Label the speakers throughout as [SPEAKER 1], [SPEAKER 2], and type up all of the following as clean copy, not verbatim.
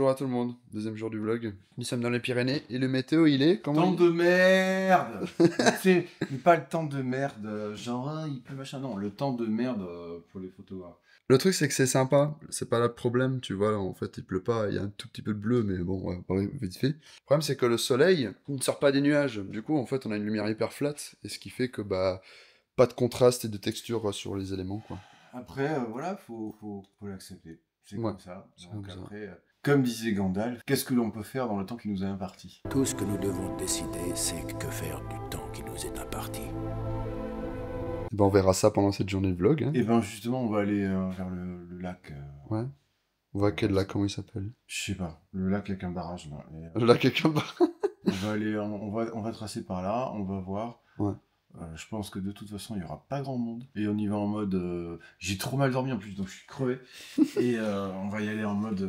[SPEAKER 1] Bonjour à tout le monde, deuxième jour du vlog. Nous sommes dans les Pyrénées et le météo il est comment?
[SPEAKER 2] Temps de merde. C'est pas le temps de merde, genre il pleut machin, non, le temps de merde pour les photographes.
[SPEAKER 1] Le truc c'est que c'est sympa, c'est pas là le problème, tu vois, en fait il pleut pas, il y a un tout petit peu de bleu, mais bon, ouais, vite fait. Le problème c'est que le soleil il ne sort pas des nuages, du coup en fait on a une lumière hyper flat, et ce qui fait que bah, pas de contraste et de texture sur les éléments quoi.
[SPEAKER 2] Après, voilà, faut l'accepter, c'est
[SPEAKER 1] Ouais,
[SPEAKER 2] comme ça.
[SPEAKER 1] comme
[SPEAKER 2] Donc
[SPEAKER 1] ça.
[SPEAKER 2] après, comme disait Gandalf, qu'est-ce que l'on peut faire dans le temps qui nous est imparti?
[SPEAKER 3] Tout ce que nous devons décider, c'est que faire du temps qui nous est imparti.
[SPEAKER 1] Ben, on verra ça pendant cette journée de vlog. Hein.
[SPEAKER 2] Et ben justement, on va aller vers le lac.
[SPEAKER 1] Ouais. On voit quel lac, comment il s'appelle?
[SPEAKER 2] Je sais pas, le lac avec un barrage. Là.
[SPEAKER 1] Le lac avec un barrage.
[SPEAKER 2] On va aller, on va tracer par là, on va voir.
[SPEAKER 1] Ouais.
[SPEAKER 2] Je pense que de toute façon, il n'y aura pas grand monde. Et on y va en mode... J'ai trop mal dormi en plus, donc je suis crevé. Et on va y aller en mode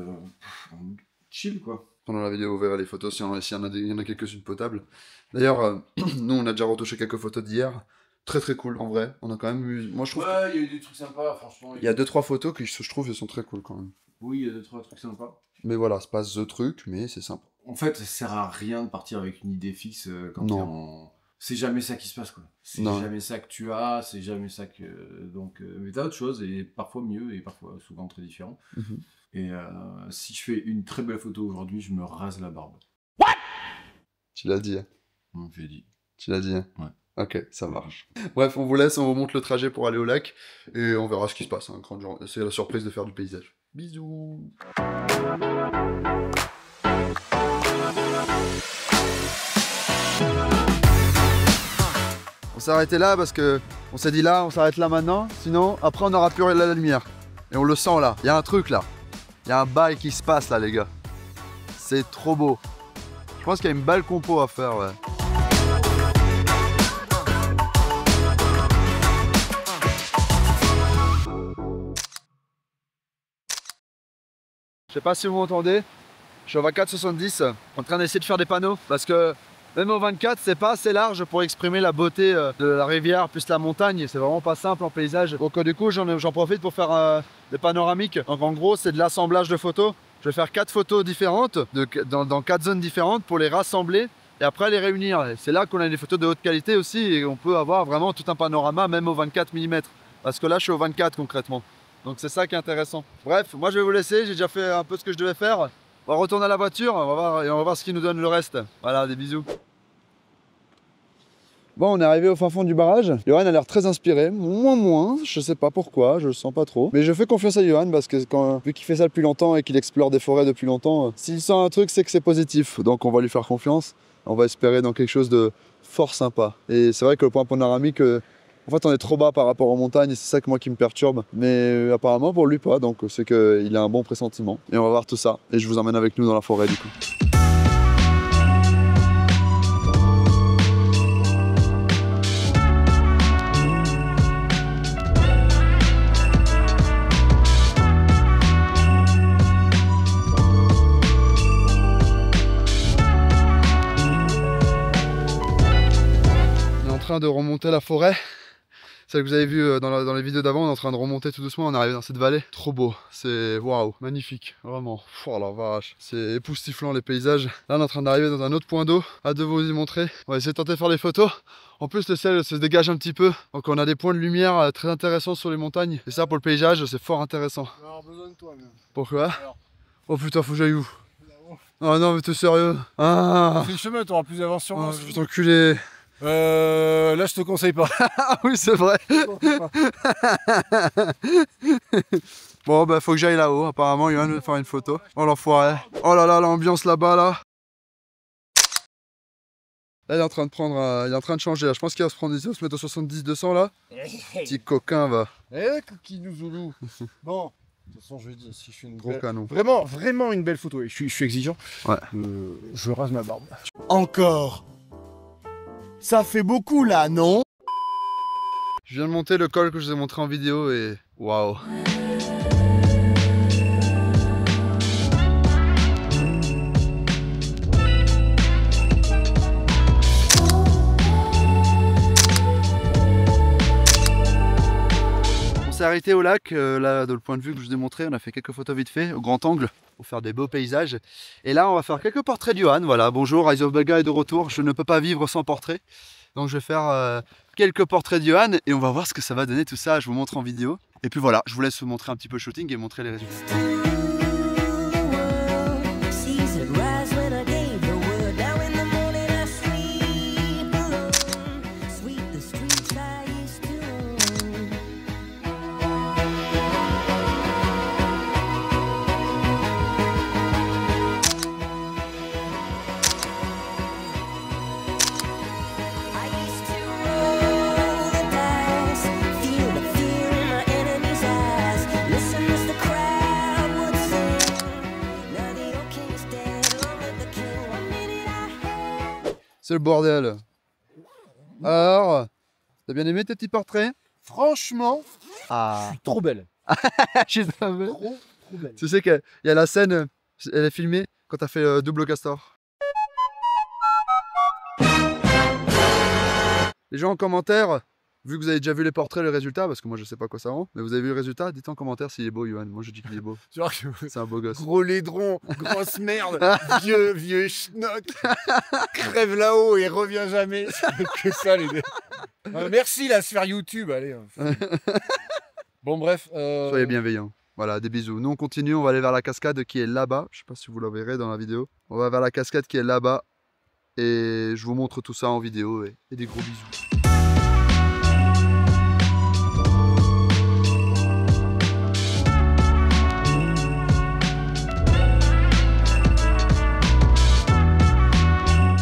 [SPEAKER 2] chill, quoi.
[SPEAKER 1] Pendant la vidéo, vous verrez les photos, s'il y en a quelques-unes potables. D'ailleurs, nous, on a déjà retouché quelques photos d'hier. Très très cool, en vrai. On a quand même eu... Moi, je trouve
[SPEAKER 2] Ouais, il y a eu des trucs sympas, franchement.
[SPEAKER 1] il y a 2-3 photos que je trouve, elles sont très cool, quand même.
[SPEAKER 2] Oui, il y a 2-3 trucs sympas.
[SPEAKER 1] Mais voilà, c'est pas the truc, mais c'est sympa.
[SPEAKER 2] En fait, ça sert à rien de partir avec une idée fixe quand t'es en... C'est jamais ça qui se passe, quoi. C'est jamais ça que tu as, c'est jamais ça que... Donc, mais t'as autre chose, et parfois mieux, et parfois souvent très différent. Et si je fais une très belle photo aujourd'hui, je me rase la barbe.
[SPEAKER 1] What? Tu l'as dit, hein?
[SPEAKER 2] J'ai dit.
[SPEAKER 1] Tu l'as dit, hein?
[SPEAKER 2] Ouais.
[SPEAKER 1] Ok, ça marche. Bref, on vous laisse, on vous montre le trajet pour aller au lac, et on verra ce qui se passe. Hein. C'est la surprise de faire du paysage. Bisous. On s'est arrêté là parce que on s'est dit là, on s'arrête là maintenant, sinon après on n'aura plus la lumière. Et on le sent là, il y a un truc là. Il y a un bail qui se passe là les gars. C'est trop beau. Je pense qu'il y a une belle compo à faire, ouais. Je sais pas si vous m'entendez, je suis au 24-70 en train d'essayer de faire des panneaux parce que même au 24 c'est pas assez large pour exprimer la beauté de la rivière plus la montagne, c'est vraiment pas simple en paysage. Donc du coup j'en profite pour faire des panoramiques. Donc en gros c'est de l'assemblage de photos. Je vais faire 4 photos différentes dans 4 zones différentes pour les rassembler et après les réunir. C'est là qu'on a des photos de haute qualité aussi et on peut avoir vraiment tout un panorama même au 24 mm. Parce que là je suis au 24 concrètement. Donc c'est ça qui est intéressant. Bref, moi je vais vous laisser, j'ai déjà fait un peu ce que je devais faire. On va retourner à la voiture, on va voir ce qui nous donne le reste. Voilà, des bisous. Bon, on est arrivé au fin fond du barrage. Johan a l'air très inspiré, moins, je sais pas pourquoi, je le sens pas trop. Mais je fais confiance à Johan parce que vu qu'il fait ça depuis longtemps et qu'il explore des forêts depuis longtemps, s'il sent un truc, c'est que c'est positif. Donc on va lui faire confiance, on va espérer dans quelque chose de fort sympa. Et c'est vrai que le point panoramique, en fait on est trop bas par rapport aux montagnes et c'est ça que moi qui me perturbe. Mais apparemment pour lui pas, donc c'est qu'il a un bon pressentiment. Et on va voir tout ça. Et je vous emmène avec nous dans la forêt du coup. De remonter la forêt, celle que vous avez vu dans les vidéos d'avant, on est en train de remonter tout doucement, on est arrivé dans cette vallée, trop beau, c'est waouh, magnifique, vraiment, oh la vache, c'est époustouflant les paysages. Là on est en train d'arriver dans un autre point d'eau, hâte de vous y montrer, on va essayer de tenter de faire des photos. En plus le ciel se dégage un petit peu, donc on a des points de lumière très intéressants sur les montagnes, et ça pour le paysage c'est fort intéressant.
[SPEAKER 4] On va avoir besoin de toi même.
[SPEAKER 1] Pourquoi?
[SPEAKER 4] Alors.
[SPEAKER 1] Oh putain, faut que j'aille où? Oh non mais t'es sérieux? Ah,
[SPEAKER 4] fais le chemin, t'auras plus d'avance sur moi.
[SPEAKER 1] je vais t'enculer.
[SPEAKER 4] Là je te conseille pas.
[SPEAKER 1] Ah oui c'est vrai. Bon bah faut que j'aille là-haut, apparemment Johan veut faire une photo. Oh l'enfoiré. Oh là là l'ambiance là-bas là. Là il est en train de prendre, il est en train de changer là. Je pense qu'il va se prendre, il va se mettre au 70-200 là. Petit coquin va.
[SPEAKER 4] Eh coquille zoulou. Bon, de toute façon je vais dire si je fais une
[SPEAKER 1] gros canon.
[SPEAKER 4] Vraiment une belle photo et je suis exigeant.
[SPEAKER 1] Ouais.
[SPEAKER 4] Je rase ma barbe. Encore. Ça fait beaucoup là, non?
[SPEAKER 1] Je viens de monter le col que je vous ai montré en vidéo et waouh. On s'est arrêté au lac, là de le point de vue que je vous ai montré, on a fait quelques photos vite fait, au grand angle. pour faire des beaux paysages. Et là, on va faire quelques portraits de Johan. Voilà, bonjour, Eyes of Belga est de retour. Je ne peux pas vivre sans portrait. Donc je vais faire quelques portraits de Johan et on va voir ce que ça va donner tout ça. Je vous montre en vidéo. Et puis voilà, je vous laisse vous montrer un petit peu le shooting et montrer les résultats. C'est le bordel. Alors, t'as bien aimé tes petits portraits?
[SPEAKER 4] Franchement,
[SPEAKER 1] Ah,
[SPEAKER 4] je suis trop belle.
[SPEAKER 1] je savais.
[SPEAKER 4] Trop belle.
[SPEAKER 1] Tu sais qu'il y a la scène, elle est filmée quand t'as fait double castor. Les gens en commentaire, vu que vous avez déjà vu les portraits, le résultat, parce que moi je sais pas quoi ça rend, mais vous avez vu le résultat, dites en commentaire s'il est beau, Johan. Moi je dis qu'il est beau.
[SPEAKER 4] Genre que
[SPEAKER 1] C'est un beau gosse.
[SPEAKER 4] gros laidron, grosse merde, vieux schnock, crève là-haut et revient jamais. C'est que ça les deux. Merci la sphère YouTube, allez. Bon bref.
[SPEAKER 1] Soyez bienveillants. Voilà, des bisous. Nous on continue, on va aller vers la cascade qui est là-bas. Je sais pas si vous la verrez dans la vidéo. On va vers la cascade qui est là-bas. Et je vous montre tout ça en vidéo et des gros bisous.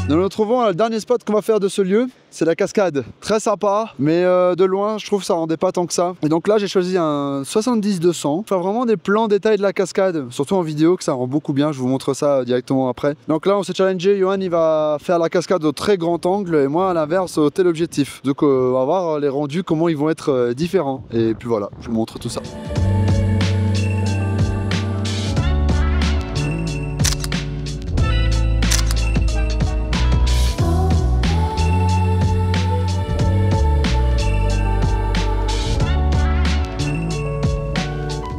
[SPEAKER 1] Nous nous retrouvons à le dernier spot qu'on va faire de ce lieu, c'est la cascade. Très sympa, mais de loin, je trouve que ça rendait pas tant que ça. Et donc là, j'ai choisi un 70-200 pour faire vraiment des plans détails de la cascade, surtout en vidéo, que ça rend beaucoup bien. Je vous montre ça directement après. Donc là, on s'est challengé. Johan, il va faire la cascade au très grand angle et moi, à l'inverse, au téléobjectif. Donc on va voir les rendus, comment ils vont être différents. Et puis voilà, je vous montre tout ça.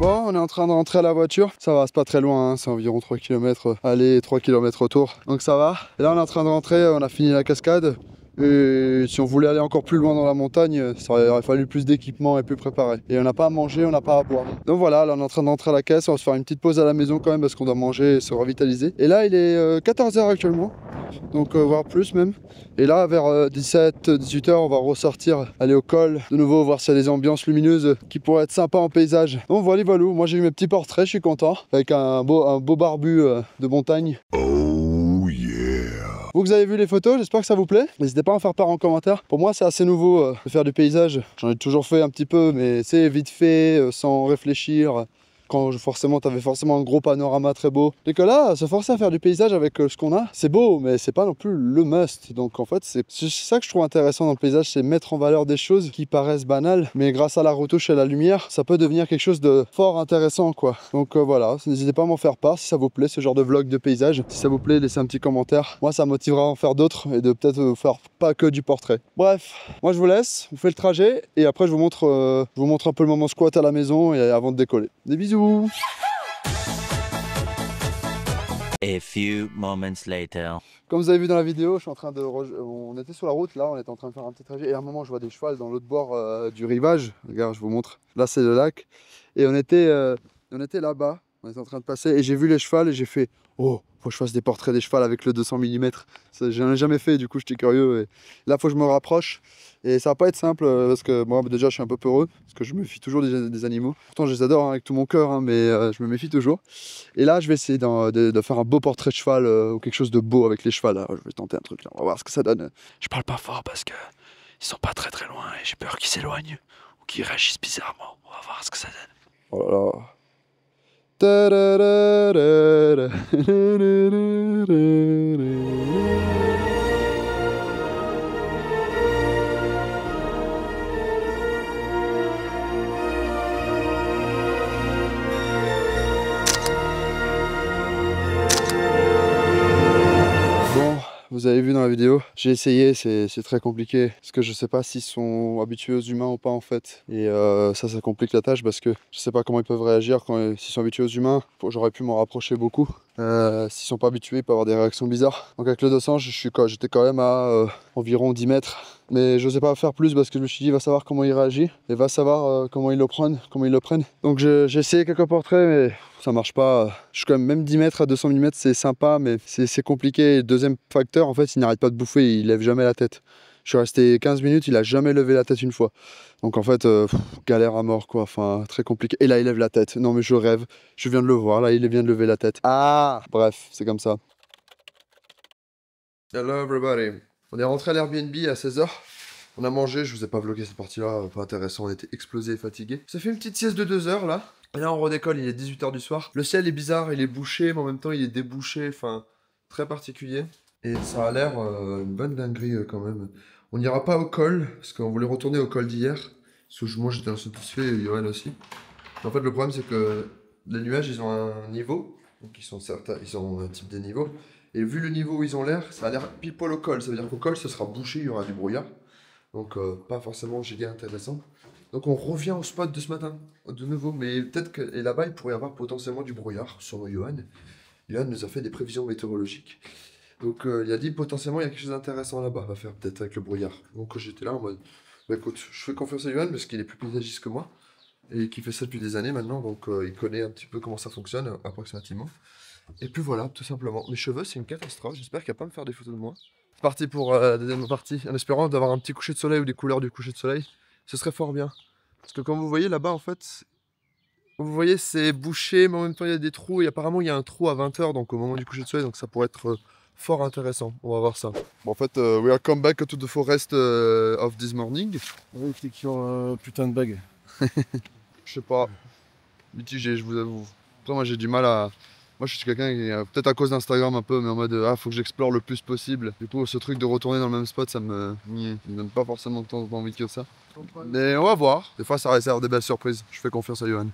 [SPEAKER 1] Bon, on est en train de rentrer à la voiture. Ça va, c'est pas très loin, hein. C'est environ 3 km aller et 3 km retour. Donc ça va. Et là, on est en train de rentrer, on a fini la cascade. Et si on voulait aller encore plus loin dans la montagne, ça aurait fallu plus d'équipement et plus préparé. Et on n'a pas à manger, on n'a pas à boire. Donc voilà, là on est en train de rentrer à la caisse, on va se faire une petite pause à la maison quand même parce qu'on doit manger et se revitaliser. Et là il est 14 h actuellement, donc voire plus même. Et là vers 17-18 h on va ressortir, aller au col de nouveau, voir s'il y a des ambiances lumineuses qui pourraient être sympas en paysage. Donc voilà, moi j'ai eu mes petits portraits, je suis content, avec un beau barbu de montagne. Vous avez vu les photos, j'espère que ça vous plaît. N'hésitez pas à en faire part en commentaire. Pour moi, c'est assez nouveau de faire du paysage. J'en ai toujours fait un petit peu, mais c'est vite fait, sans réfléchir. Quand forcément, t'avais forcément un gros panorama très beau. Et que là, se forcer à faire du paysage avec ce qu'on a, c'est beau, mais c'est pas non plus le must. Donc en fait, c'est ça que je trouve intéressant dans le paysage, c'est mettre en valeur des choses qui paraissent banales, mais grâce à la retouche et la lumière, ça peut devenir quelque chose de fort intéressant, quoi. Donc voilà, n'hésitez pas à m'en faire part si ça vous plaît, ce genre de vlog de paysage. Si ça vous plaît, laissez un petit commentaire. Moi, ça me motivera à en faire d'autres et de peut-être faire pas que du portrait. Bref, moi je vous laisse, vous faites le trajet et après je vous montre un peu le moment squat à la maison et avant de décoller. Des bisous.
[SPEAKER 5] A few moments later.
[SPEAKER 1] Comme vous avez vu dans la vidéo, je suis en train de on était sur la route là, on était en train de faire un petit trajet et à un moment je vois des chevals dans l'autre bord du rivage. Regarde, je vous montre. Là c'est le lac et on était là-bas, on était en train de passer et j'ai vu les chevals et j'ai fait oh, faut que je fasse des portraits des chevals avec le 200 mm. J'en ai jamais fait, du coup j'étais curieux et là faut que je me rapproche. Et ça va pas être simple parce que moi déjà je suis un peu peureux parce que je me méfie toujours des animaux. Pourtant je les adore hein, avec tout mon cœur hein, mais je me méfie toujours. Et là je vais essayer de faire un beau portrait de cheval ou quelque chose de beau avec les chevals. Là. Je vais tenter un truc là, on va voir ce que ça donne. Je parle pas fort parce que ils sont pas très loin et j'ai peur qu'ils s'éloignent ou qu'ils réagissent bizarrement. On va voir ce que ça donne. Oh là là. vous avez vu dans la vidéo. J'ai essayé, c'est très compliqué. Parce que je sais pas s'ils sont habitués aux humains ou pas en fait. Et ça complique la tâche parce que je sais pas comment ils peuvent réagir s'ils sont habitués aux humains. J'aurais pu m'en rapprocher beaucoup. S'ils sont pas habitués, ils peuvent avoir des réactions bizarres. Donc avec le 200, j'étais quand même à environ 10 mètres. Mais je sais pas faire plus parce que je me suis dit, va savoir comment il réagit. Et va savoir comment ils le prennent. Donc j'ai essayé quelques portraits, mais ça marche pas. Je suis quand même 10 mètres à 200 mm, c'est sympa, mais c'est compliqué. Et deuxième facteur, en fait, il n'arrête pas de bouffer, il lève jamais la tête. Je suis resté 15 minutes, il a jamais levé la tête une fois. Donc en fait, galère à mort quoi, enfin très compliqué. Et là il lève la tête, non mais je rêve, je viens de le voir, là il vient de lever la tête. Ah, bref, c'est comme ça. Hello everybody. On est rentré à l'Airbnb à 16h. On a mangé, je vous ai pas vlogué cette partie-là, pas intéressant, on était explosés et fatigués. Ça fait une petite sieste de 2 heures là. Et là on redécolle, il est 18h du soir. Le ciel est bizarre, il est bouché, mais en même temps il est débouché, enfin très particulier. Et ça a l'air une bonne dinguerie quand même. On n'ira pas au col, parce qu'on voulait retourner au col d'hier. Parce que moi j'étais insatisfait et Yoann aussi. Mais en fait le problème c'est que les nuages ils ont un niveau, donc ils ont un type de niveau. Et vu le niveau où ils ont l'air, ça a l'air pile poil au col. Ça veut dire qu'au col ce sera bouché, il y aura du brouillard. Donc pas forcément giga intéressant. Donc on revient au spot de ce matin, de nouveau. Mais peut-être que là-bas il pourrait y avoir potentiellement du brouillard, sur Yoann. Yoann nous a fait des prévisions météorologiques. Donc il a dit potentiellement il y a quelque chose d'intéressant là-bas à faire peut-être avec le brouillard. Donc j'étais là en mode, bah, écoute, je fais confiance à Yoann parce qu'il est plus paysagiste que moi. Et qu'il fait ça depuis des années maintenant, donc il connaît un petit peu comment ça fonctionne, approximativement. Et puis voilà, tout simplement. Mes cheveux c'est une catastrophe, j'espère qu'il va pas me faire des photos de moi. C'est parti pour la deuxième partie, en espérant d'avoir un petit coucher de soleil ou des couleurs du coucher de soleil. Ce serait fort bien. Parce que comme vous voyez là-bas en fait, vous voyez c'est bouché mais en même temps il y a des trous. Et apparemment il y a un trou à 20h donc au moment du coucher de soleil, donc ça pourrait être fort intéressant. On va voir ça. Bon en fait, we are come back to the forest of this morning.
[SPEAKER 4] Oui, c'est qui ont un putain de bug.
[SPEAKER 1] Je sais pas, mitigé je vous avoue. Après moi j'ai du mal à... Moi je suis quelqu'un qui, peut-être à cause d'Instagram un peu, mais en mode faut que j'explore le plus possible. Du coup ce truc de retourner dans le même spot, ça me donne pas forcément tant envie que ça. Mais on va voir, des fois ça réserve des belles surprises, je fais confiance à Yoann.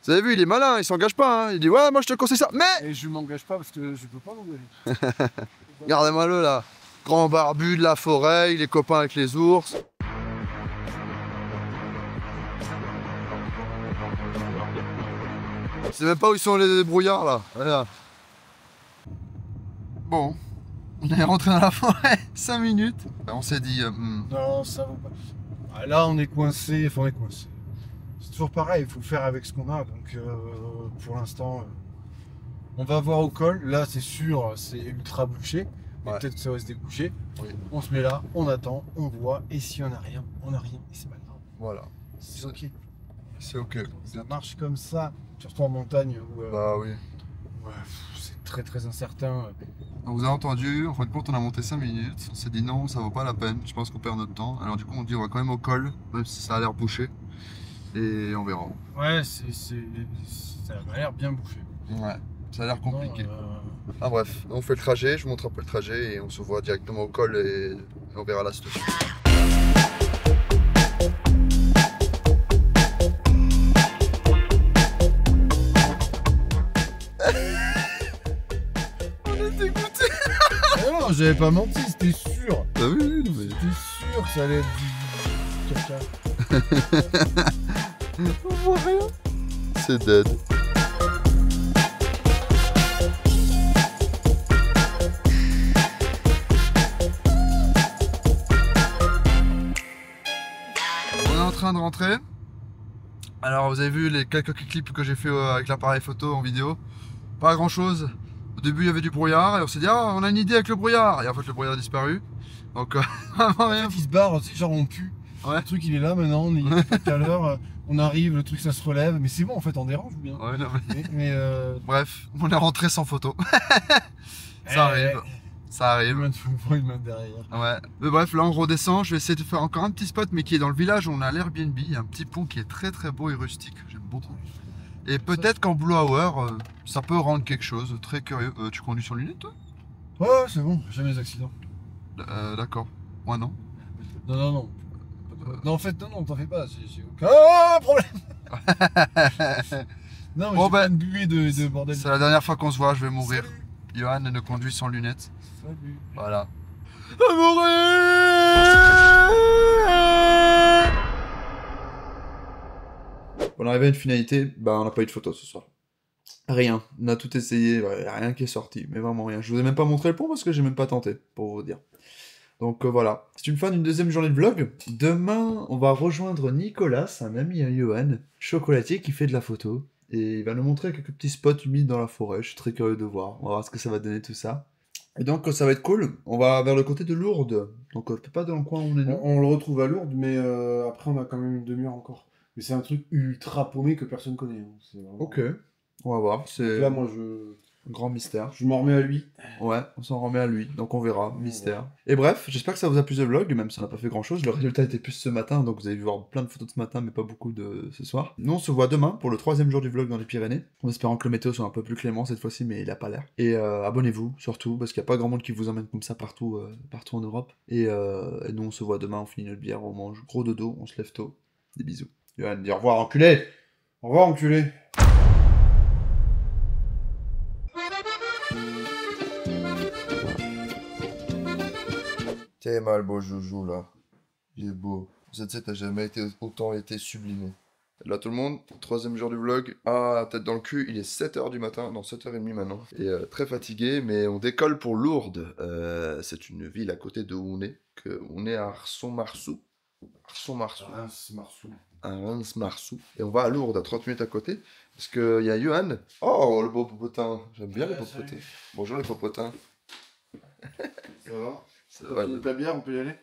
[SPEAKER 1] Vous avez vu, il est malin, il s'engage pas, hein. Il dit ouais moi je te conseille ça, mais...
[SPEAKER 4] Et je m'engage pas parce que je peux pas m'engager.
[SPEAKER 1] Regardez-moi le là, grand barbu de la forêt, il est copain avec les ours. Je sais même pas où ils sont les brouillards là. Voilà. Bon, on est rentré dans la forêt, 5 minutes. On s'est dit...
[SPEAKER 4] Non, ça vaut pas. Ah, là on est coincé, enfin on est coincé. C'est toujours pareil, il faut faire avec ce qu'on a. Donc pour l'instant, on va voir au col. Là c'est sûr, c'est ultra bouché. Ouais. Peut-être que ça va se déboucher. Oui. On se met là, on attend, on voit. Et si on n'a rien, on n'a rien. Et c'est pas grave. Voilà. C'est ok.
[SPEAKER 1] C'est ok.
[SPEAKER 4] Ça marche comme ça, surtout en montagne où
[SPEAKER 1] bah oui.
[SPEAKER 4] Ouais, c'est très très incertain.
[SPEAKER 1] On vous a entendu, en fin de compte on a monté 5 minutes, on s'est dit non ça vaut pas la peine, je pense qu'on perd notre temps. Alors du coup on dit on va quand même au col, même si ça a l'air bouché. Et on verra. Ouais, ça
[SPEAKER 4] a l'air bien bouché.
[SPEAKER 1] Ouais, ça a l'air compliqué. Ah bref, on fait le trajet, je vous montre un peu le trajet et on se voit directement au col et on verra la situation.
[SPEAKER 4] J'avais pas menti, c'était sûr.
[SPEAKER 1] Ah oui, mais...
[SPEAKER 4] C'était sûr que ça allait être du caca. On voit rien.
[SPEAKER 1] C'est dead. On est en train de rentrer. Alors vous avez vu les quelques clips que j'ai fait avec l'appareil photo en vidéo. Pas grand chose. Au début il y avait du brouillard et on s'est dit ah on a une idée avec le brouillard et en fait le brouillard a disparu. Donc vraiment rien.
[SPEAKER 4] En fait, il se barre, tu sais, genre on pue. Ouais. Le truc il est là maintenant, on est tout à l'heure, on arrive, le truc ça se relève, mais c'est bon en fait on dérange ou bien.
[SPEAKER 1] Ouais, non, mais bref, on est rentré sans photo. Ça arrive. Ça arrive.
[SPEAKER 4] Une main derrière.
[SPEAKER 1] Ouais. Mais bref, là on redescend, je vais essayer de faire encore un petit spot mais qui est dans le village où on a l'Airbnb, il y a un petit pont qui est très très beau et rustique, j'aime beaucoup. Et peut-être qu'en Blue Hour, ça peut rendre quelque chose, très curieux. Tu conduis sans lunettes toi?
[SPEAKER 4] Ouais, c'est bon, jamais d'accident.
[SPEAKER 1] D'accord. Moi non.
[SPEAKER 4] Non. Non, en fait, non, t'en fais pas, j'ai aucun problème. Non, mais
[SPEAKER 1] bon,
[SPEAKER 4] j'ai une buée de bordel.
[SPEAKER 1] C'est la dernière fois qu'on se voit, je vais mourir.
[SPEAKER 4] Salut.
[SPEAKER 1] Yoann ne conduit sans lunettes.
[SPEAKER 4] Salut.
[SPEAKER 1] Voilà. va mourir. On arrive à une finalité, bah on n'a pas eu de photo ce soir. Rien, on a tout essayé, ouais, rien qui est sorti, mais vraiment rien. Je vous ai même pas montré le pont parce que j'ai même pas tenté, pour vous dire. Donc voilà, c'est une fin d'une deuxième journée de vlog. Demain, on va rejoindre Nicolas, un ami à Johan, chocolatier qui fait de la photo. Et il va nous montrer quelques petits spots humides dans la forêt, je suis très curieux de voir. On va voir ce que ça va donner tout ça. Et donc ça va être cool, on va vers le côté de Lourdes. Donc pas dans le coin où on est nous.
[SPEAKER 2] On le retrouve à Lourdes, mais après on a quand même une demi-heure encore. Mais c'est un truc ultra paumé que personne connaît. Hein. Vraiment...
[SPEAKER 1] Ok, on va voir. C'est
[SPEAKER 2] là, moi,
[SPEAKER 1] grand mystère.
[SPEAKER 2] Je m'en remets à lui.
[SPEAKER 1] Ouais, on s'en remet à lui, donc on verra, mystère. Et bref, j'espère que ça vous a plu ce vlog, même si on n'a pas fait grand chose. Le résultat était plus ce matin, donc vous avez vu voir plein de photos de ce matin, mais pas beaucoup de ce soir. Nous on se voit demain pour le 3e jour du vlog dans les Pyrénées, en espérant que le météo soit un peu plus clément cette fois-ci, mais il a pas l'air. Et abonnez-vous, surtout, parce qu'il n'y a pas grand monde qui vous emmène comme ça partout, partout en Europe. Et nous on se voit demain, on finit notre bière, on mange gros dodo, on se lève tôt. Des bisous. Johan, dis au revoir, enculé.
[SPEAKER 2] Au revoir, enculé.
[SPEAKER 1] T'es mal beau joujou là. Il est beau. ZZ t'as jamais autant été sublimé. Là tout le monde, 3e jour du vlog. Ah, tête dans le cul, il est 7h du matin, non 7h30 maintenant. Et très fatigué, mais on décolle pour Lourdes. C'est une ville à côté de où on est. On est à Arson-Marsou. Arson-Marsou. À Reims-Marsou. Et on va à Lourdes, à 30 minutes à côté. Parce qu'il y a Johan. Oh, le beau popotin. J'aime bien les popotins. Bonjour les popotins.
[SPEAKER 2] Ça va?
[SPEAKER 1] Ça va.
[SPEAKER 2] Ta bière, on peut y aller?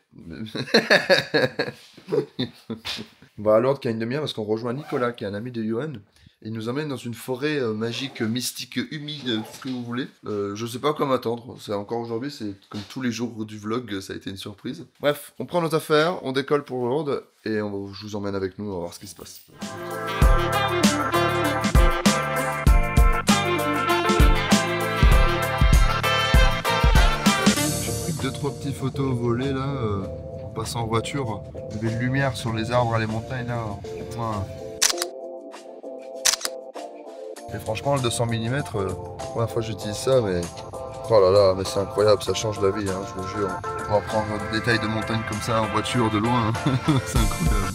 [SPEAKER 1] On va à Lourdes qu'il y a une demi-heure parce qu'on rejoint Nicolas, qui est un ami de Johan. Il nous emmène dans une forêt magique, mystique, humide, tout ce que vous voulez. Je sais pas quoi m'attendre. C'est encore aujourd'hui, c'est comme tous les jours du vlog, ça a été une surprise. Bref, on prend nos affaires, on décolle pour Lourdes et je vous emmène avec nous, on va voir ce qui se passe. J'ai pris 2-3 petites photos volées là, en passant en voiture. Il y avait une lumière sur les arbres à les montagnes là. Enfin, et franchement, le 200 mm, première fois que j'utilise ça, mais oh là là, mais c'est incroyable, ça change la vie, hein, je vous jure. On va prendre des détails de montagne comme ça en voiture de loin, c'est incroyable.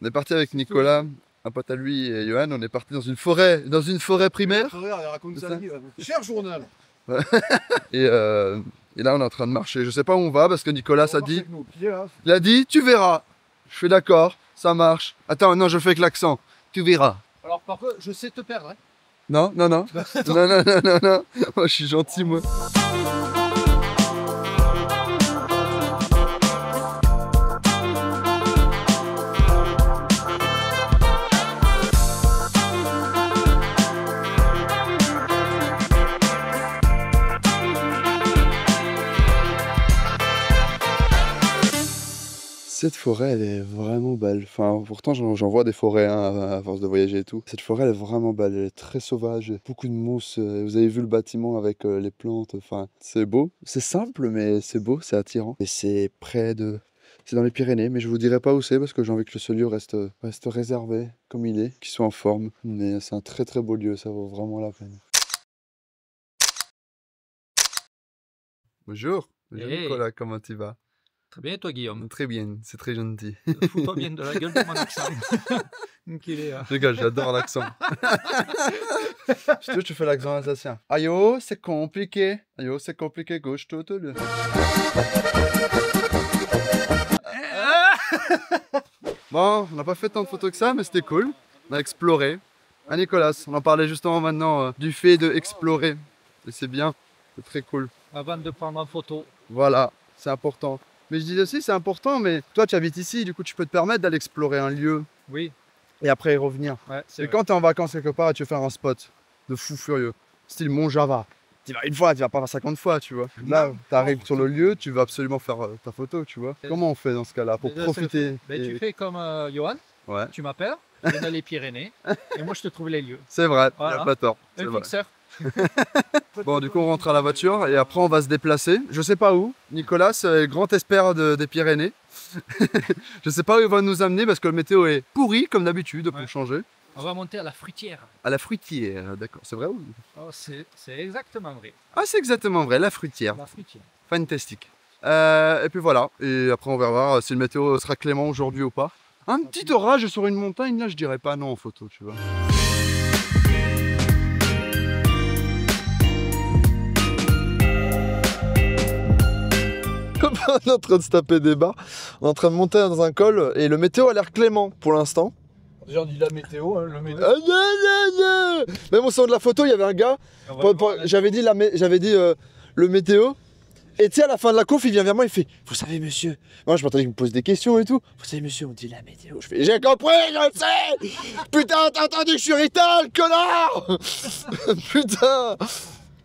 [SPEAKER 1] On est parti avec Nicolas, un pote à lui et Johan, on est parti dans une forêt primaire.
[SPEAKER 2] Regarde, raconte sa vie. Cher journal.
[SPEAKER 1] Et là on est en train de marcher, je sais pas où on va parce que Nicolas a dit, il a dit tu verras. Je fais d'accord, ça marche. Attends, non je fais avec l'accent, tu verras.
[SPEAKER 4] Alors par contre, je sais te perdre. Hein.
[SPEAKER 1] Non. Non. Moi je suis gentil moi. Cette forêt, elle est vraiment belle. Enfin, pourtant, j'en vois des forêts hein, à force de voyager et tout. Cette forêt, elle est vraiment belle. Elle est très sauvage. Beaucoup de mousse. Vous avez vu le bâtiment avec les plantes. Enfin, c'est beau. C'est simple, mais c'est beau, c'est attirant. Et c'est près de... C'est dans les Pyrénées, mais je vous dirai pas où c'est parce que j'ai envie que ce lieu reste réservé comme il est, qu'il soit en forme. Mais c'est un très très beau lieu, ça vaut vraiment la peine. Bonjour. Bonjour
[SPEAKER 6] Hey.
[SPEAKER 1] Nicolas, comment tu vas?
[SPEAKER 6] Très bien, toi, Guillaume.
[SPEAKER 1] Très bien, c'est très gentil.
[SPEAKER 6] Fous-toi bien de la gueule de mon accent. Qu'il est,
[SPEAKER 1] Les gars, j'adore l'accent. Je te fais l'accent alsacien. Ayo, c'est compliqué. Ayo, c'est compliqué, gauche, tout. Bon, on n'a pas fait tant de photos que ça, mais c'était cool. On a exploré. Ah, Nicolas, on en parlait justement maintenant du fait d'explorer. Et c'est bien, c'est très cool.
[SPEAKER 6] Avant de prendre en photo.
[SPEAKER 1] Voilà, c'est important. Mais je disais aussi, c'est important, mais toi, tu habites ici, du coup, tu peux te permettre d'aller explorer un lieu
[SPEAKER 6] Oui,
[SPEAKER 1] et après y revenir.
[SPEAKER 6] ouais, c'est
[SPEAKER 1] Et
[SPEAKER 6] vrai.
[SPEAKER 1] quand tu es en vacances quelque part et tu veux faire un spot de fou furieux, style Mont Java, tu vas une fois, tu vas pas faire 50 fois, tu vois. Là, tu arrives sur le lieu, tu veux absolument faire ta photo, tu vois. Comment on fait dans ce cas-là pour
[SPEAKER 6] Déjà,
[SPEAKER 1] profiter
[SPEAKER 6] Ben, tu fais comme Johan,
[SPEAKER 1] Ouais,
[SPEAKER 6] tu m'appelles, tu es dans les Pyrénées, et moi je te trouve les lieux.
[SPEAKER 1] c'est vrai,
[SPEAKER 6] Voilà.
[SPEAKER 1] t'as pas tort. C'est
[SPEAKER 6] Un
[SPEAKER 1] vrai.
[SPEAKER 6] fixeur.
[SPEAKER 1] Bon, du coup, on rentre à la voiture et après, on va se déplacer. Je sais pas où. Nicolas, c'est le grand expert des Pyrénées. Je sais pas où il va nous amener parce que le météo est pourri, comme d'habitude, pour changer.
[SPEAKER 6] On va monter à la fruitière.
[SPEAKER 1] À la fruitière, d'accord. C'est vrai ou...
[SPEAKER 6] Oh, c'est exactement vrai.
[SPEAKER 1] Ah, c'est exactement vrai, la fruitière.
[SPEAKER 6] La fruitière.
[SPEAKER 1] Fantastique. Et puis voilà. Et après, on va voir si le météo sera clément aujourd'hui ou pas. Un petit orage sur une montagne, là, je dirais pas non en photo, tu vois. On est en train de se taper des barres. On est en train de monter dans un col et le météo a l'air clément pour l'instant.
[SPEAKER 4] Déjà on dit la météo, hein, le météo.
[SPEAKER 1] Même au sein de la photo, il y avait un gars. J'avais dit le météo. Et tu sais, à la fin de la conf, il vient vers moi, il fait vous savez, monsieur. Moi, je m'attendais qu'il me pose des questions et tout. Vous savez, monsieur, on dit la météo. Je fais j'ai compris, je le sais. Putain, t'as entendu que je suis rital, connard. Putain,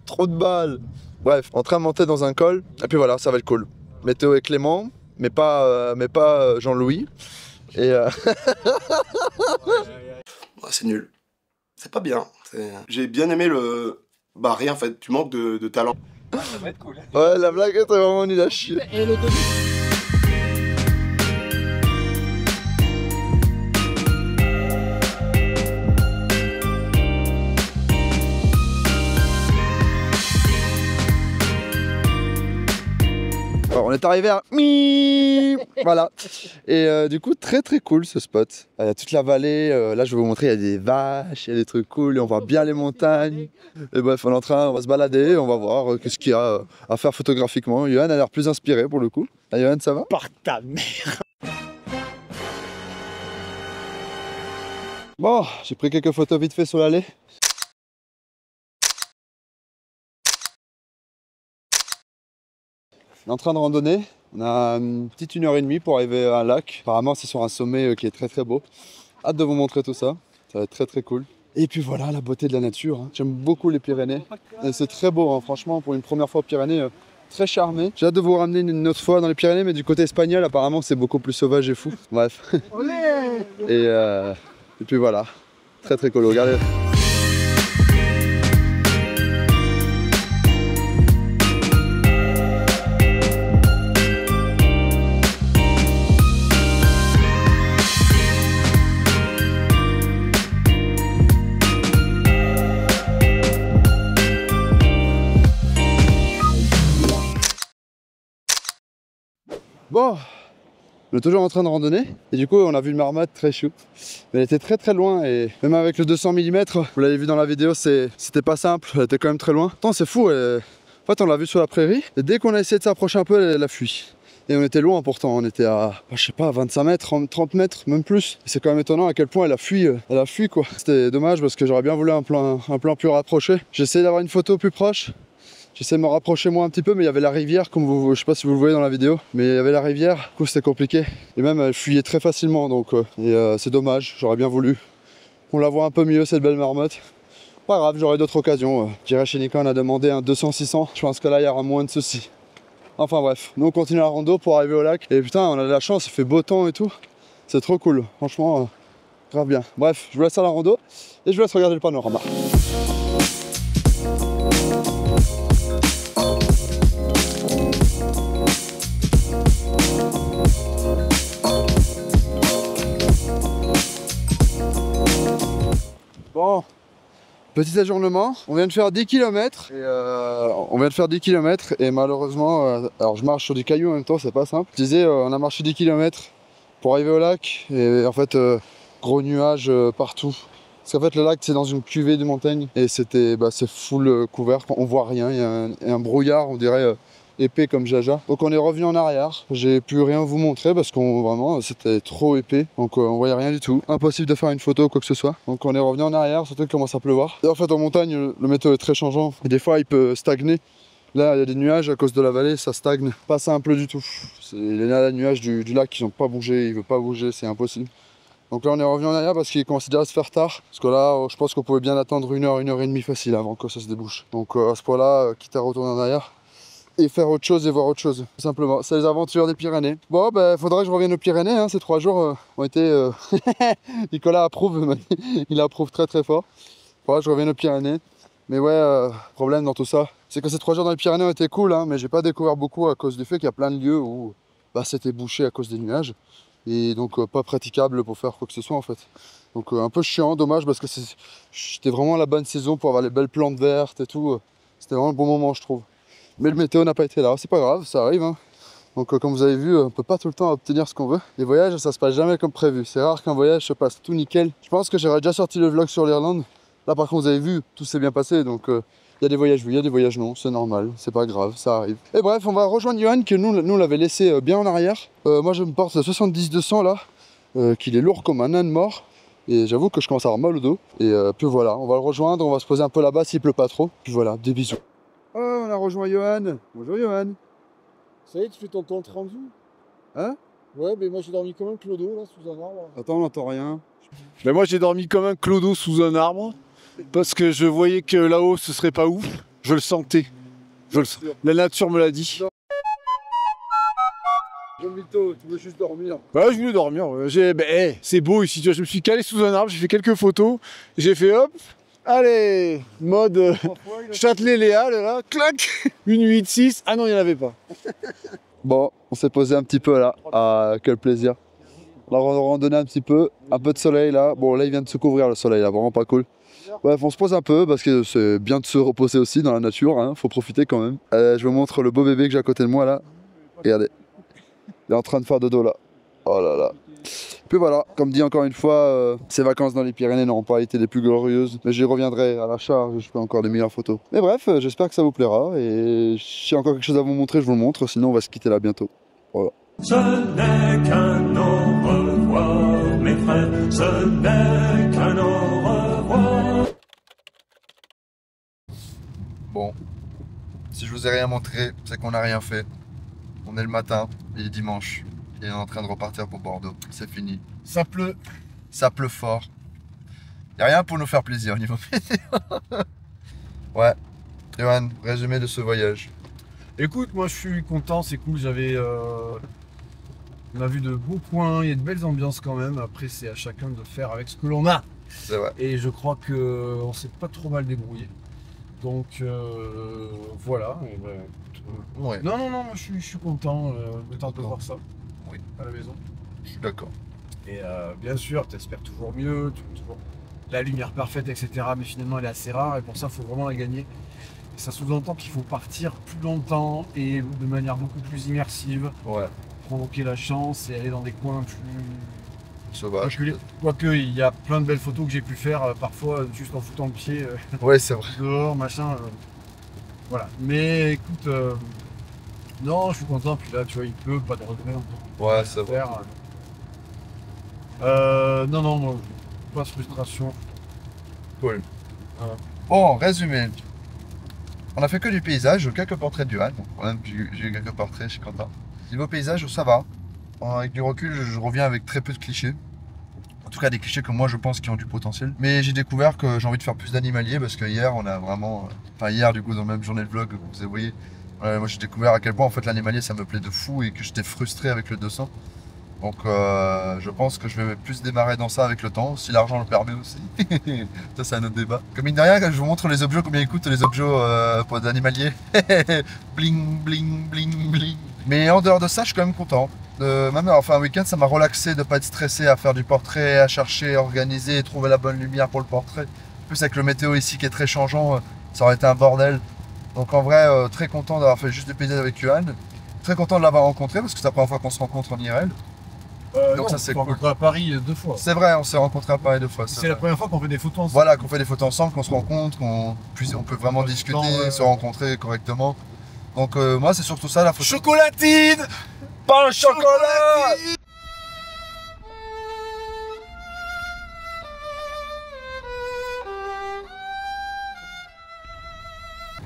[SPEAKER 1] trop de balles. Bref, en train de monter dans un col. Et puis voilà, ça va être cool. Météo est clément, mais pas Jean-Louis. Et
[SPEAKER 7] c'est nul. C'est pas bien. J'ai bien aimé le... Bah rien en fait, tu manques de talent.
[SPEAKER 4] Ça va être cool.
[SPEAKER 1] Ouais, la blague était vraiment nulle à chier.
[SPEAKER 6] Et le demi.
[SPEAKER 1] On est arrivé à voilà. Et du coup, très très cool ce spot. Il y a toute la vallée. Là, je vais vous montrer, il y a des vaches, il y a des trucs cool. Et on voit bien les montagnes. Et bref, on va se balader. On va voir qu'est-ce qu'il y a à faire photographiquement. Johan a l'air plus inspiré pour le coup. Ah, Johan, ça va?
[SPEAKER 4] Par ta mère.
[SPEAKER 1] Bon, j'ai pris quelques photos vite fait sur l'allée. On est en train de randonner, on a une petite 1h30 pour arriver à un lac. Apparemment c'est sur un sommet qui est très très beau. Hâte de vous montrer tout ça, ça va être très très cool. Et puis voilà, la beauté de la nature. Hein. J'aime beaucoup les Pyrénées. C'est très beau, hein. Franchement, pour une première fois aux Pyrénées, très charmé. J'ai hâte de vous ramener une autre fois dans les Pyrénées, mais du côté espagnol, apparemment c'est beaucoup plus sauvage et fou. Bref. Et puis voilà, très très cool, regardez. Bon, on est toujours en train de randonner et du coup on a vu une marmotte très chou. Mais elle était très très loin et même avec le 200 mm, vous l'avez vu dans la vidéo, c'était pas simple, elle était quand même très loin. Attends, c'est fou, en fait on l'a vue sur la prairie et dès qu'on a essayé de s'approcher un peu, elle a fui. Et on était loin pourtant, on était à, je sais pas, 25 mètres, 30 mètres, même plus. Et c'est quand même étonnant à quel point elle a fui quoi. C'était dommage parce que j'aurais bien voulu un plan plus rapproché. J'ai essayé d'avoir une photo plus proche. J'essaie de me rapprocher moi un petit peu, mais il y avait la rivière, comme je sais pas si vous le voyez dans la vidéo, mais il y avait la rivière, du coup c'était compliqué. Et même elle fuyait très facilement, donc c'est dommage, j'aurais bien voulu. On la voit un peu mieux cette belle marmotte. Pas grave, j'aurai d'autres occasions. J'irai chez Nikon, on a demandé un 200-600, je pense que là il y aura moins de soucis. Enfin bref, nous on continue la rando pour arriver au lac. Et putain, on a de la chance, il fait beau temps et tout. C'est trop cool, franchement, grave bien. Bref, je vous laisse à la rando et je vous laisse regarder le panorama. Bon, petit ajournement, on vient de faire 10 km et malheureusement, alors je marche sur du caillou en même temps, c'est pas simple. Je disais, on a marché 10 km pour arriver au lac et en fait, gros nuages partout. Parce qu'en fait, le lac c'est dans une cuvée de montagne et c'est full couvert, on voit rien, il y a un brouillard, on dirait épais comme jaja. Donc on est revenu en arrière, j'ai pu rien vous montrer parce qu'on vraiment c'était trop épais, donc on voyait rien du tout, impossible de faire une photo ou quoi que ce soit. Donc on est revenu en arrière, surtout qu'il commence à pleuvoir. Et en fait en montagne le météo est très changeant et des fois il peut stagner. Là il y a des nuages à cause de la vallée, ça stagne, pas simple du tout. Il y a des nuages du lac qui n'ont pas bougé, il veut pas bouger, c'est impossible. Donc là on est revenu en arrière parce qu'il commençait à se faire tard. Parce que là je pense qu'on pouvait bien attendre 1h et demie facile avant que ça se débouche. Donc à ce point là, quitte à retourner en arrière et faire autre chose et voir autre chose, tout simplement. C'est les aventures des Pyrénées. Bon, faudrait que je revienne aux Pyrénées, hein. Ces 3 jours ont été... Nicolas approuve, il approuve très très fort. Faudrait que je revienne aux Pyrénées. Mais ouais, problème dans tout ça, c'est que ces 3 jours dans les Pyrénées ont été cool, hein, mais j'ai pas découvert beaucoup à cause du fait qu'il y a plein de lieux où bah, c'était bouché à cause des nuages. Et donc pas praticable pour faire quoi que ce soit en fait. Donc un peu chiant, dommage parce que c'était vraiment la bonne saison pour avoir les belles plantes vertes et tout. C'était vraiment le bon moment je trouve. Mais le météo n'a pas été là, c'est pas grave, ça arrive. Hein. Donc comme vous avez vu, on peut pas tout le temps obtenir ce qu'on veut. Les voyages, ça se passe jamais comme prévu. C'est rare qu'un voyage se passe tout nickel. Je pense que j'aurais déjà sorti le vlog sur l'Irlande. Là par contre vous avez vu, tout s'est bien passé. Donc il y a des voyages oui, il y a des voyages non, c'est normal, c'est pas grave, ça arrive. Et bref, on va rejoindre Johan qui nous l'avait laissé bien en arrière. Moi je me porte le 70-200 là, qu'il est lourd comme un âne mort. Et j'avoue que je commence à avoir mal au dos. Et puis voilà, on va le rejoindre, on va se poser un peu là-bas s'il pleut pas trop. Puis voilà, des bisous. Oh, on a rejoint Johan. Bonjour Johan.
[SPEAKER 4] Ça y est, tu fais ton compte rendu?
[SPEAKER 1] Hein?
[SPEAKER 4] Ouais, mais moi j'ai dormi comme un clodo là sous un arbre.
[SPEAKER 1] Attends, on n'entend rien.
[SPEAKER 4] Mais moi j'ai dormi comme un clodo sous un arbre parce que je voyais que là-haut ce serait pas ouf. Je le sentais. La nature me l'a dit.
[SPEAKER 1] Jean Vito, tu veux juste dormir?
[SPEAKER 4] Ouais, je voulais dormir. C'est beau ici. Tu vois, je me suis calé sous un arbre, j'ai fait quelques photos. J'ai fait hop. Allez, mode Châtelet-Léal, là, clac, une 8-6. Ah non, il n'y en avait pas.
[SPEAKER 1] Bon, on s'est posé un petit peu là. Ah, quel plaisir. On a randonné un petit peu, de soleil là. Bon, là, il vient de se couvrir le soleil, là, vraiment pas cool. Bref, on se pose un peu parce que c'est bien de se reposer aussi dans la nature, hein. Faut profiter quand même. Je vous montre le beau bébé que j'ai à côté de moi là. Regardez, il est en train de faire dodo là. Oh là là. Puis voilà, comme dit encore une fois, ces vacances dans les Pyrénées n'auront pas été les plus glorieuses, mais j'y reviendrai à la charge, je ferai encore de meilleures photos. Mais bref, j'espère que ça vous plaira, et si j'ai encore quelque chose à vous montrer, je vous le montre, sinon on va se quitter là bientôt. Voilà.
[SPEAKER 8] Ce n'est qu'un au revoir, mes frères, ce n'est qu'un au revoir.
[SPEAKER 1] Bon, si je vous ai rien montré, c'est qu'on n'a rien fait. On est le matin, il est dimanche. Et on est en train de repartir pour Bordeaux. C'est fini.
[SPEAKER 4] Ça pleut.
[SPEAKER 1] Ça pleut fort. Il n'y a rien pour nous faire plaisir au niveau météo. Ouais. Johan, résumé de ce voyage.
[SPEAKER 4] Écoute, moi je suis content, c'est cool. On a vu de beaux coins, il y a de belles ambiances quand même. Après, c'est à chacun de faire avec ce que l'on a.
[SPEAKER 1] C'est vrai.
[SPEAKER 4] Et je crois qu'on s'est pas trop mal débrouillé. Donc voilà. Et ben,
[SPEAKER 1] Ouais.
[SPEAKER 4] Non, moi je suis content de temps de voir ça. Oui, à la maison.
[SPEAKER 1] Je suis d'accord.
[SPEAKER 4] Et bien sûr, tu espères toujours mieux, tu veux toujours la lumière parfaite, etc. Mais finalement, elle est assez rare et pour ça, il faut vraiment la gagner. Et ça sous-entend qu'il faut partir plus longtemps et de manière beaucoup plus immersive.
[SPEAKER 1] Ouais.
[SPEAKER 4] Provoquer la chance et aller dans des coins plus
[SPEAKER 1] sauvages.
[SPEAKER 4] Quoique, il y a plein de belles photos que j'ai pu faire parfois juste en foutant le pied
[SPEAKER 1] ouais, c'est vrai.
[SPEAKER 4] dehors, machin. Voilà. Mais écoute. Non, je suis content, puis là, tu vois, il pleut, pas de regret.
[SPEAKER 1] Ouais, ça va.
[SPEAKER 4] Non, moi, pas de frustration.
[SPEAKER 1] Cool. Bon, résumé. On a fait que du paysage, quelques portraits de Johan. Quand même, j'ai eu quelques portraits, je suis content. Niveau paysage, ça va. Avec du recul, je reviens avec très peu de clichés. En tout cas, des clichés que moi, je pense qui ont du potentiel. Mais j'ai découvert que j'ai envie de faire plus d'animalier parce que hier, on a vraiment... Enfin, hier, du coup, dans la même journée de vlog, vous avez voyé. Moi j'ai découvert à quel point en fait l'animalier ça me plaît de fou et que j'étais frustré avec le 200. Donc je pense que je vais plus démarrer dans ça avec le temps, si l'argent le permet aussi. Ça c'est un autre débat. Comme mine de rien, je vous montre les objets, combien ils coûtent les objets pour d'animalier. Bling bling bling bling. Mais en dehors de ça je suis quand même content. Même enfin un week-end ça m'a relaxé de pas être stressé à faire du portrait, à chercher, à organiser et trouver la bonne lumière pour le portrait. En plus avec le météo ici qui est très changeant, ça aurait été un bordel. Donc en vrai, très content d'avoir fait juste des paysages avec Johan. Très content de l'avoir rencontré parce que c'est la première fois qu'on se rencontre en IRL. Donc
[SPEAKER 4] non,
[SPEAKER 1] ça c'est
[SPEAKER 4] cool. On s'est rencontrés à Paris 2 fois.
[SPEAKER 1] C'est vrai, on s'est rencontrés à Paris 2 fois.
[SPEAKER 4] C'est la première fois qu'on fait des photos ensemble.
[SPEAKER 1] Voilà, qu'on fait des photos ensemble, qu'on se rencontre, on peut vraiment discuter, se rencontrer correctement. Donc moi c'est surtout ça la photo.
[SPEAKER 4] Chocolatine,
[SPEAKER 1] pain au chocolat.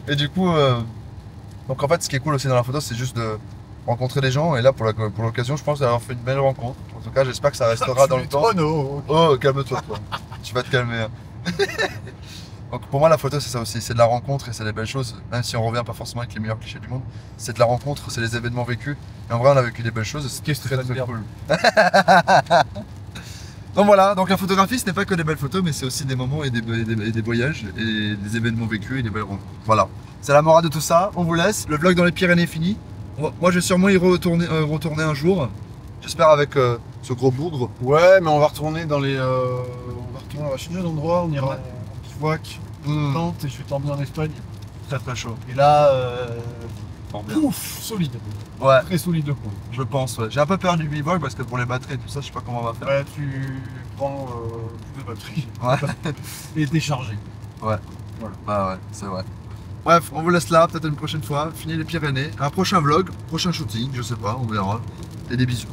[SPEAKER 1] Et du coup, donc en fait ce qui est cool aussi dans la photo c'est juste de rencontrer des gens et là pour l'occasion je pense d'avoir fait une belle rencontre. En tout cas j'espère que ça restera dans le temps. Oh calme-toi toi, tu vas te calmer. Hein. Donc pour moi la photo c'est ça aussi, c'est de la rencontre et c'est des belles choses, même si on revient pas forcément avec les meilleurs clichés du monde. C'est de la rencontre, c'est les événements vécus. Et en vrai on a vécu des belles choses et c'est très cool. Donc voilà, donc la photographie ce n'est pas que des belles photos, mais c'est aussi des moments et des voyages et des événements vécus et des belles rencontres. Voilà, c'est la morale de tout ça. On vous laisse. Le vlog dans les Pyrénées est fini. Moi je vais sûrement y retourner un jour. J'espère avec ce gros bougre.
[SPEAKER 4] Ouais, mais on va retourner dans les. On va changer d'endroit, on ira en bivouac, tente, et je vais t'emmener en Espagne.
[SPEAKER 1] Très très chaud.
[SPEAKER 4] Et là, ouf, solide.
[SPEAKER 1] Ouais.
[SPEAKER 4] Très solide de point.
[SPEAKER 1] Je pense, ouais. J'ai un peu peur du bivouac parce que pour les batteries et tout ça, je sais pas comment on va faire.
[SPEAKER 4] Ouais, tu prends plus de batterie.
[SPEAKER 1] Ouais.
[SPEAKER 4] Et déchargé.
[SPEAKER 1] Ouais.
[SPEAKER 4] Voilà.
[SPEAKER 1] Bah ouais, c'est vrai. Bref, on vous laisse là, peut-être une prochaine fois. Fini les Pyrénées. Un prochain vlog, prochain shooting, je sais pas, on verra. Et des bisous.